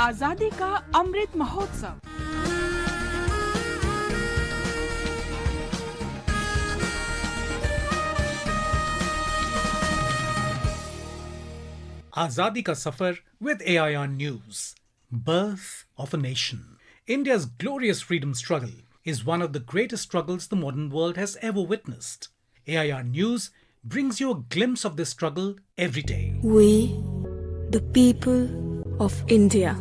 आजादी का Amrit Mahotsav. Azadi Ka Safar with AIR News. Birth of a Nation. India's glorious freedom struggle is one of the greatest struggles the modern world has ever witnessed. AIR News brings you a glimpse of this struggle every day. We, the people of India.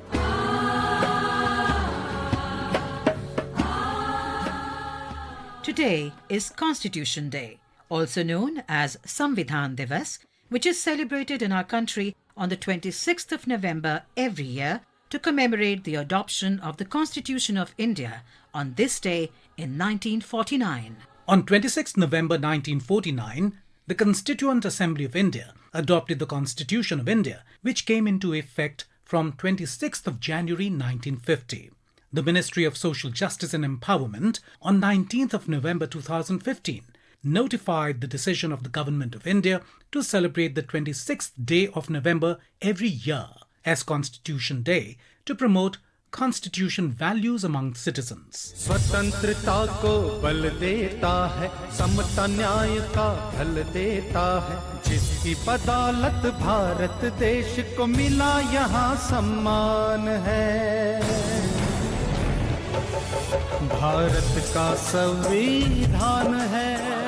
Today is Constitution Day, also known as Samvidhan Divas, which is celebrated in our country on the 26th of November every year to commemorate the adoption of the Constitution of India on this day in 1949. On 26 November 1949, the Constituent Assembly of India adopted the Constitution of India, which came into effect from 26th of January 1950. The Ministry of Social Justice and Empowerment on 19th of November 2015 notified the decision of the Government of India to celebrate the 26th day of November every year as Constitution Day to promote Constitution values among citizens. स्वतंत्रता को बल देता है, समता न्याय का ढल देता है, जिसकी बदौलत भारत देश को मिला यहाँ सम्मान है। भारत का संविधान है।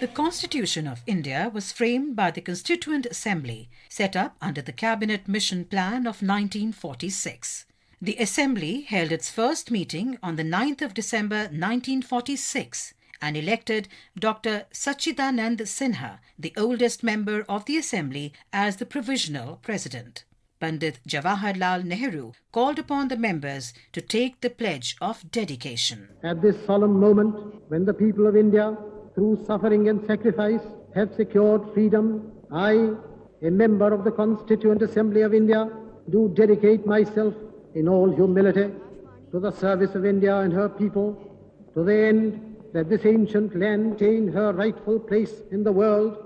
The Constitution of India was framed by the Constituent Assembly, set up under the Cabinet Mission Plan of 1946. The Assembly held its first meeting on the 9th of December 1946 and elected Dr. Sachidanand Sinha, the oldest member of the Assembly, as the Provisional President. Pandit Jawaharlal Nehru called upon the members to take the pledge of dedication. At this solemn moment, when the people of India, through suffering and sacrifice, have secured freedom, I, a member of the Constituent Assembly of India, do dedicate myself in all humility to the service of India and her people, to the end that this ancient land attain her rightful place in the world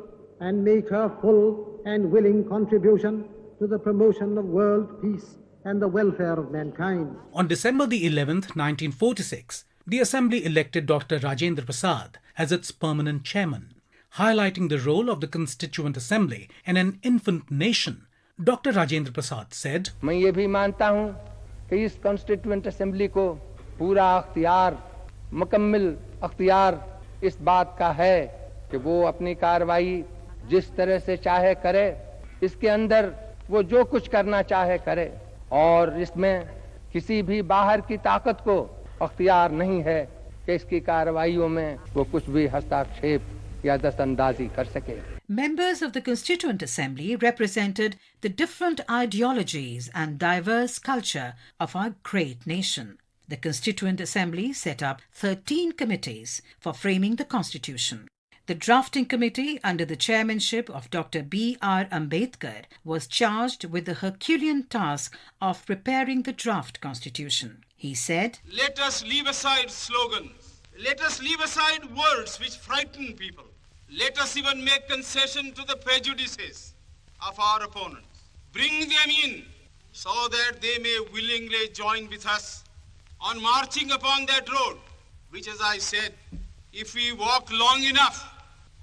and make her full and willing contribution to the promotion of world peace and the welfare of mankind. On December the 11th, 1946, the Assembly elected Dr. Rajendra Prasad as its permanent chairman. Highlighting the role of the Constituent Assembly and an infant nation, Dr. Rajendra Prasad said, मैं ये भी मानता हूँ कि इस constituent assembly को पूरा अख्तियार, मुकम्मल अख्तियार इस बात का है कि वो अपनी कार्रवाई जिस तरह से चाहे करे, इसके अंदर वो जो कुछ करना चाहे करे और इसमें किसी भी बाहर की ताकत को अख्तियार नहीं है कि इसकी कार्रवाइयों में वो कुछ भी हस्तक्षेप या दस्तंदाजी कर सके। Members of the Constituent Assembly represented the different ideologies and diverse culture of our great nation. The Constituent Assembly set up 13 committees for framing the Constitution. The drafting committee under the chairmanship of Dr. B.R. Ambedkar was charged with the Herculean task of preparing the draft constitution. He said, "Let us leave aside slogans. Let us leave aside words which frighten people. Let us even make concession to the prejudices of our opponents. Bring them in so that they may willingly join with us on marching upon that road, which, as I said, if we walk long enough,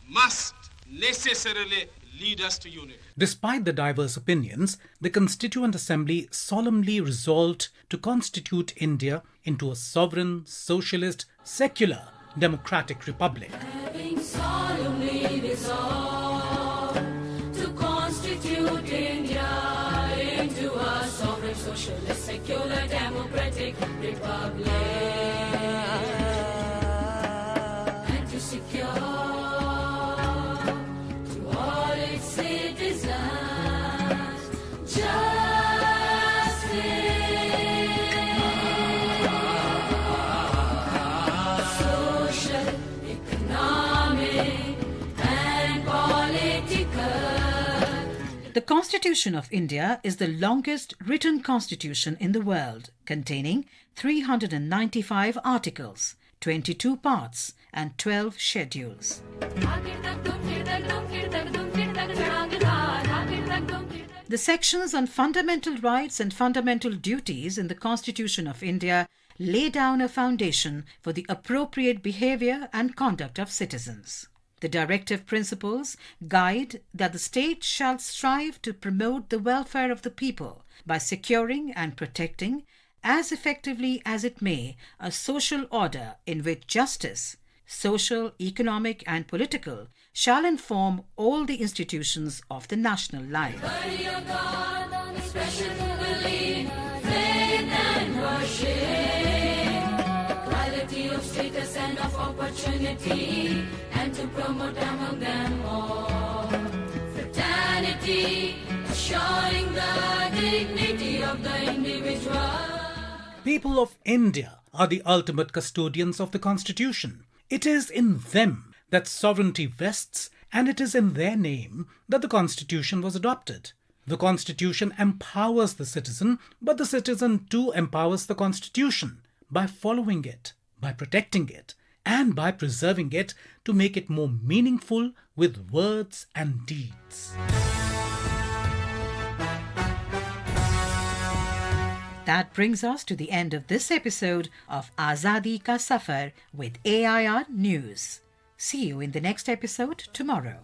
must necessarily lead us to unity." Despite the diverse opinions, the Constituent Assembly solemnly resolved to constitute India into a sovereign, socialist, secular, democratic republic. Having solemnly resolved to constitute India into a sovereign, socialist, secular, democratic republic, and to secure The Constitution of India is the longest written constitution in the world, containing 395 articles, 22 parts and 12 schedules. The sections on fundamental rights and fundamental duties in the Constitution of India lay down a foundation for the appropriate behavior and conduct of citizens. The directive principles guide that the state shall strive to promote the welfare of the people by securing and protecting, as effectively as it may, a social order in which justice, social, economic and political, shall inform all the institutions of the national life. Quality of status and of opportunity, and to promote among them all fraternity, assuring the dignity of the individual. People of India are the ultimate custodians of the Constitution. It is in them that sovereignty vests, and it is in their name that the Constitution was adopted. The Constitution empowers the citizen, but the citizen too empowers the Constitution by following it, by protecting it, and by preserving it to make it more meaningful with words and deeds. That brings us to the end of this episode of Azadi Ka Safar with AIR News. See you in the next episode tomorrow.